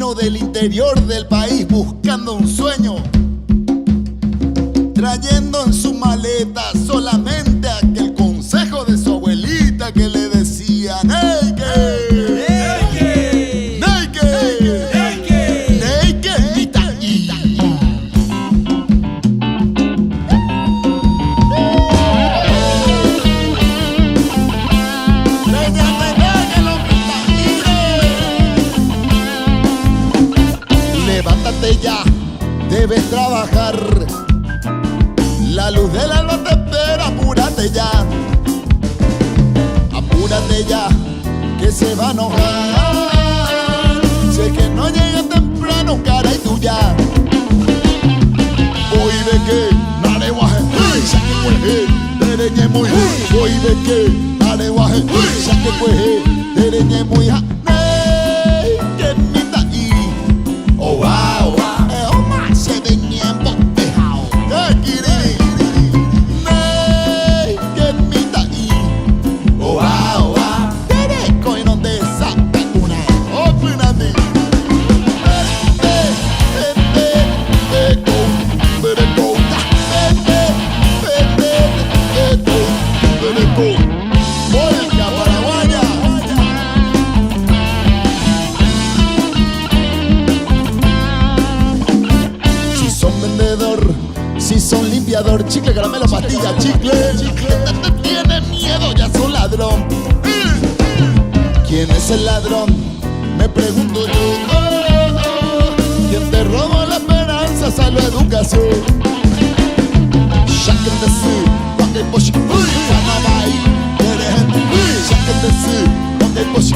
vino del interior del país buscando un sueño, trayendo en su maleta solamente aquel consejo de su abuelita que le decía: Neike, Neike, Neike, Neike, Itaí. Levántate ya, debes trabajar. La luz del alba te espera, apúrate ya. Apúrate ya, que se va a enojar. Sé que no llega temprano, cara y tuya. Voy de que, nare guaje, saque cueje, tereñe muy. Voy de que, nare guaje, saque cueje, tereñe muy. Que mita y, oh wow, oh my, se veñe en botejao. Si son limpiador, chicle, caramelo, pastilla, chicle, te tiene miedo, ya son ladrón. ¿Quién es el ladrón? Me pregunto yo. ¿Quién te robó la esperanza, salud, educación? Sáquete sí, cuando hay poshi, Panamá, Shackete sí, cuando hay poshi.